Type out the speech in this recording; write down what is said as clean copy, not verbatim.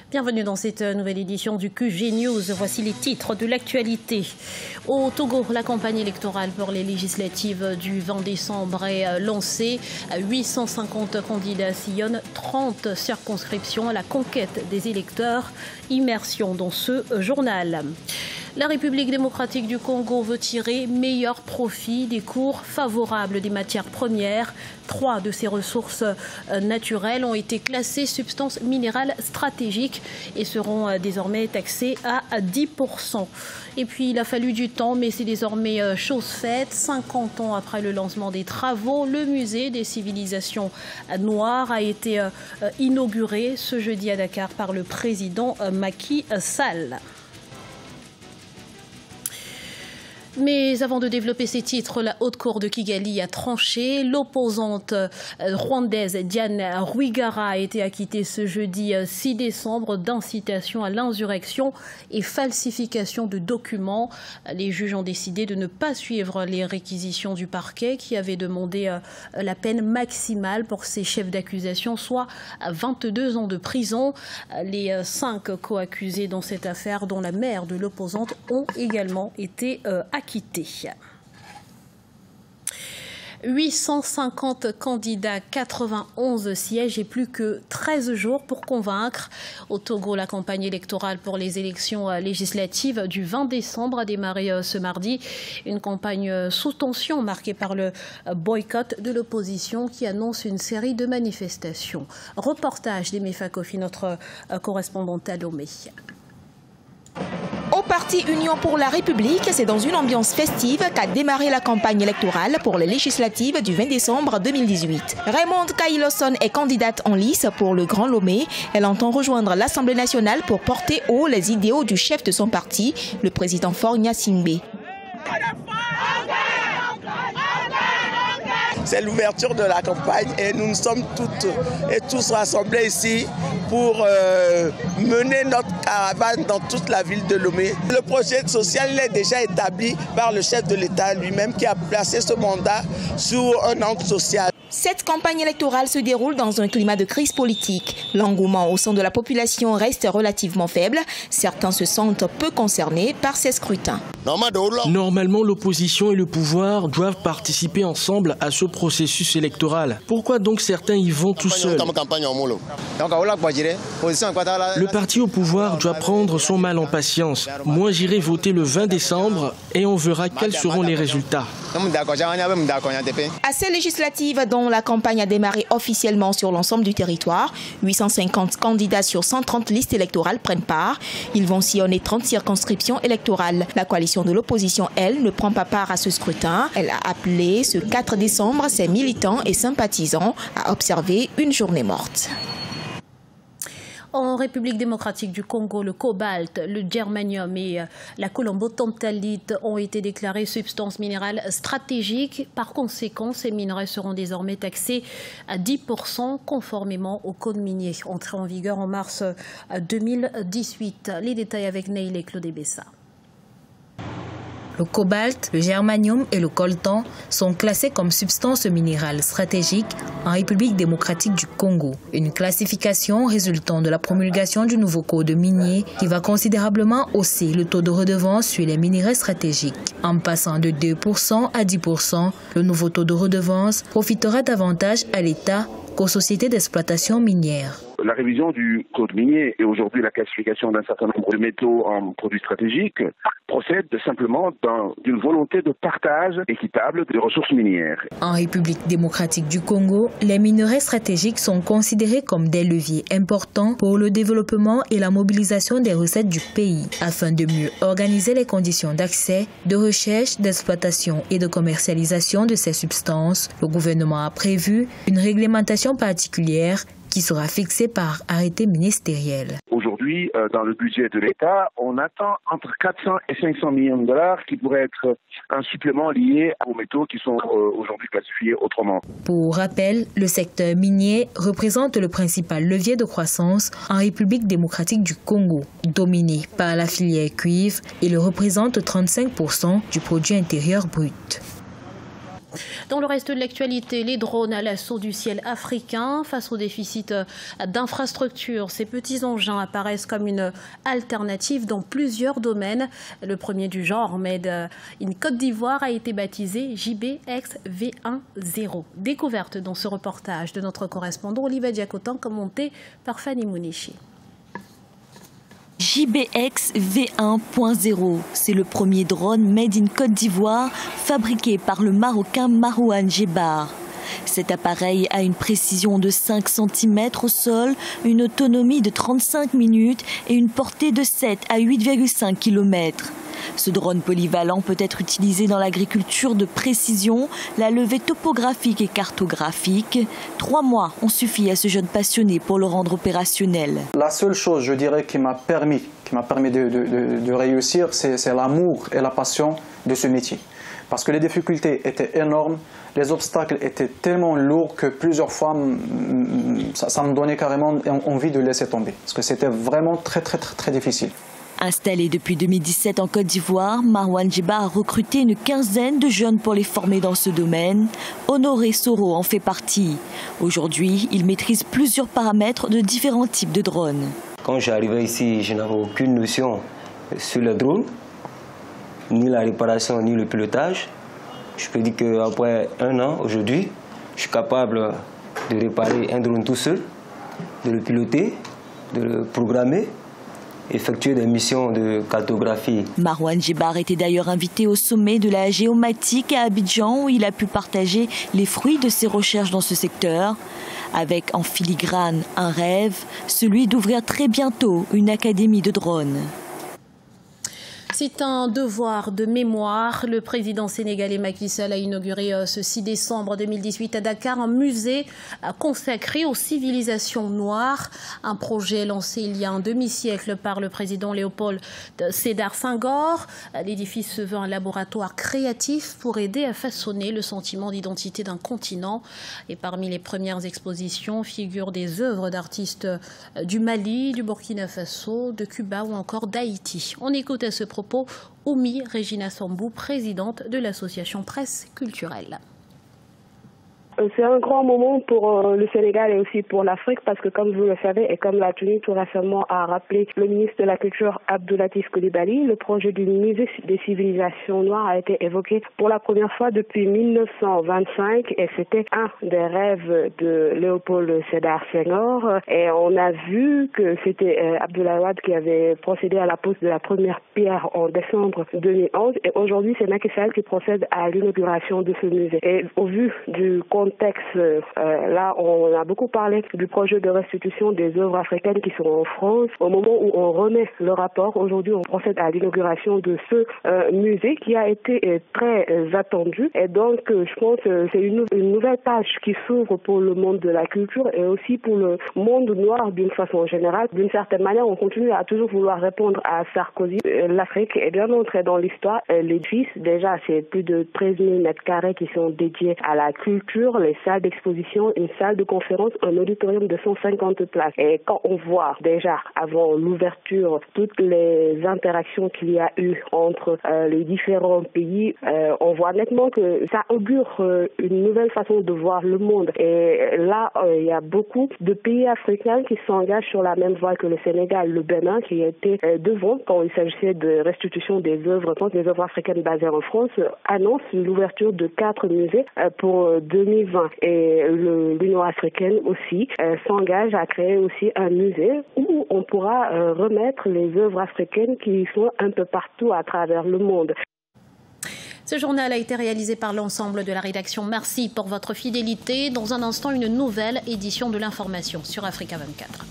Bienvenue dans cette nouvelle édition du QG News. Voici les titres de l'actualité. Au Togo, la campagne électorale pour les législatives du 20 décembre est lancée. 850 candidats sillonnent 30 circonscriptions à la conquête des électeurs. Immersion dans ce journal. La République démocratique du Congo veut tirer meilleur profit des cours favorables des matières premières. 3 de ces ressources naturelles ont été classées substances minérales stratégiques et seront désormais taxées à 10%. Et puis il a fallu du temps, mais c'est désormais chose faite. 50 ans après le lancement des travaux, le musée des civilisations noires a été inauguré ce jeudi à Dakar par le président Macky Sall. Mais avant de développer ces titres, la Haute Cour de Kigali a tranché. L'opposante rwandaise Diane Rwigara a été acquittée ce jeudi 6 décembre d'incitation à l'insurrection et falsification de documents. Les juges ont décidé de ne pas suivre les réquisitions du parquet qui avait demandé la peine maximale pour ces chefs d'accusation, soit 22 ans de prison. Les 5 co-accusés dans cette affaire, dont la mère de l'opposante, ont également été acquittés. 850 candidats, 91 sièges et plus que 13 jours pour convaincre. Au Togo, la campagne électorale pour les élections législatives du 20 décembre a démarré ce mardi. Une campagne sous tension marquée par le boycott de l'opposition qui annonce une série de manifestations. Reportage d'Aimé Fakofi, notre correspondante à Lomé. Au parti Union pour la République, c'est dans une ambiance festive qu'a démarré la campagne électorale pour les législatives du 20 décembre 2018. Raymond Kailosson est candidate en lice pour le Grand Lomé. Elle entend rejoindre l'Assemblée nationale pour porter haut les idéaux du chef de son parti, le président Faure Gnassingbé. C'est l'ouverture de la campagne et nous sommes toutes et tous rassemblés ici pour mener notre caravane dans toute la ville de Lomé. Le projet social il est déjà établi par le chef de l'État lui-même qui a placé ce mandat sous un angle social. Cette campagne électorale se déroule dans un climat de crise politique. L'engouement au sein de la population reste relativement faible. Certains se sentent peu concernés par ces scrutins. Normalement, l'opposition et le pouvoir doivent participer ensemble à ce processus électoral. Pourquoi donc certains y vont tout seuls? Le parti au pouvoir doit prendre son mal en patience. Moi, j'irai voter le 20 décembre et on verra quels seront les résultats. À ces législatives dont la campagne a démarré officiellement sur l'ensemble du territoire, 850 candidats sur 130 listes électorales prennent part. Ils vont sillonner 30 circonscriptions électorales. La coalition de l'opposition, elle, ne prend pas part à ce scrutin. Elle a appelé ce 4 décembre ses militants et sympathisants à observer une journée morte. En République démocratique du Congo, le cobalt, le germanium et la colombotantalite ont été déclarés substances minérales stratégiques. Par conséquent, ces minerais seront désormais taxés à 10% conformément au code minier, entré en vigueur en mars 2018. Les détails avec Neil et Claude Bessa. Le cobalt, le germanium et le coltan sont classés comme substances minérales stratégiques en République démocratique du Congo. Une classification résultant de la promulgation du nouveau code minier qui va considérablement hausser le taux de redevance sur les minerais stratégiques. En passant de 2% à 10%, le nouveau taux de redevance profitera davantage à l'État qu'aux sociétés d'exploitation minière. La révision du code minier et aujourd'hui la classification d'un certain nombre de métaux en produits stratégiques procède simplement d'une volonté de partage équitable des ressources minières. En République démocratique du Congo, les minerais stratégiques sont considérés comme des leviers importants pour le développement et la mobilisation des recettes du pays. Afin de mieux organiser les conditions d'accès, de recherche, d'exploitation et de commercialisation de ces substances, le gouvernement a prévu une réglementation particulière qui sera fixé par arrêté ministériel. Aujourd'hui, dans le budget de l'État, on attend entre 400 et 500 millions de dollars qui pourraient être un supplément lié aux métaux qui sont aujourd'hui classifiés autrement. Pour rappel, le secteur minier représente le principal levier de croissance en République démocratique du Congo, dominé par la filière cuivre et le représente 35% du produit intérieur brut. Dans le reste de l'actualité, les drones à l'assaut du ciel africain. Face au déficit d'infrastructures, ces petits engins apparaissent comme une alternative dans plusieurs domaines. Le premier du genre, Made in Côte d'Ivoire, a été baptisé JBX V10. Découverte dans ce reportage de notre correspondant Olivier Diacotan, commenté par Fanny Mounichi. JBX V1.0, c'est le premier drone Made in Côte d'Ivoire fabriqué par le Marocain Marouane Djebar. Cet appareil a une précision de 5 cm au sol, une autonomie de 35 minutes et une portée de 7 à 8,5 km. Ce drone polyvalent peut être utilisé dans l'agriculture de précision, la levée topographique et cartographique. 3 mois ont suffi à ce jeune passionné pour le rendre opérationnel. La seule chose, je dirais, qui m'a permis de réussir, c'est l'amour et la passion de ce métier. Parce que les difficultés étaient énormes, les obstacles étaient tellement lourds que plusieurs fois, ça me donnait carrément envie de laisser tomber. Parce que c'était vraiment très difficile. Installé depuis 2017 en Côte d'Ivoire, Marouane Djebar a recruté une quinzaine de jeunes pour les former dans ce domaine. Honoré Soro en fait partie. Aujourd'hui, il maîtrise plusieurs paramètres de différents types de drones. Quand j'arrivais ici, je n'avais aucune notion sur le drone, ni la réparation, ni le pilotage. Je peux dire qu'après 1 an, aujourd'hui, je suis capable de réparer un drone tout seul, de le piloter, de le programmer, effectuer des missions de cartographie. Marouane Djebar était d'ailleurs invité au sommet de la géomatique à Abidjan où il a pu partager les fruits de ses recherches dans ce secteur. Avec en filigrane un rêve, celui d'ouvrir très bientôt une académie de drones. C'est un devoir de mémoire. Le président sénégalais Macky Sall a inauguré ce 6 décembre 2018 à Dakar un musée consacré aux civilisations noires. Un projet lancé il y a un demi-siècle par le président Léopold Sédar Senghor. L'édifice se veut un laboratoire créatif pour aider à façonner le sentiment d'identité d'un continent. Et parmi les premières expositions figurent des œuvres d'artistes du Mali, du Burkina Faso, de Cuba ou encore d'Haïti. On écoute à ce propos Oumi Regina Sambou, présidente de l'association Presse Culturelle. C'est un grand moment pour le Sénégal et aussi pour l'Afrique parce que comme vous le savez et comme l'a tenu tout récemment à rappeler le ministre de la Culture Abdoulatif Coulibaly, le projet du musée des civilisations noires a été évoqué pour la première fois depuis 1925 et c'était un des rêves de Léopold Sédar Senghor et on a vu que c'était Abdoulaye Wade qui avait procédé à la pose de la première pierre en décembre 2011 et aujourd'hui c'est Macky Sall qui procède à l'inauguration de ce musée. Et au vu du contexte, là on a beaucoup parlé du projet de restitution des œuvres africaines qui sont en France. Au moment où on remet le rapport, aujourd'hui on procède à l'inauguration de ce musée qui a été très attendu et donc je pense que c'est une nouvelle page qui s'ouvre pour le monde de la culture et aussi pour le monde noir d'une façon générale. D'une certaine manière, on continue à toujours vouloir répondre à Sarkozy. L'Afrique est bien entrée dans l'histoire. L'édifice, déjà, c'est plus de 13 000 mètres carrés qui sont dédiés à la culture, les salles d'exposition, une salle de conférence, un auditorium de 150 places. Et quand on voit déjà avant l'ouverture toutes les interactions qu'il y a eu entre les différents pays, on voit nettement que ça augure une nouvelle façon de voir le monde. Et là, il y a beaucoup de pays africains qui s'engagent sur la même voie que le Sénégal, le Bénin, qui était devant quand il s'agissait de restitution des œuvres africaines basées en France, annonce l'ouverture de 4 musées pour 2020. Et l'Union africaine aussi s'engage à créer aussi un musée où on pourra remettre les œuvres africaines qui sont un peu partout à travers le monde. Ce journal a été réalisé par l'ensemble de la rédaction. Merci pour votre fidélité. Dans un instant, une nouvelle édition de l'information sur Africa 24.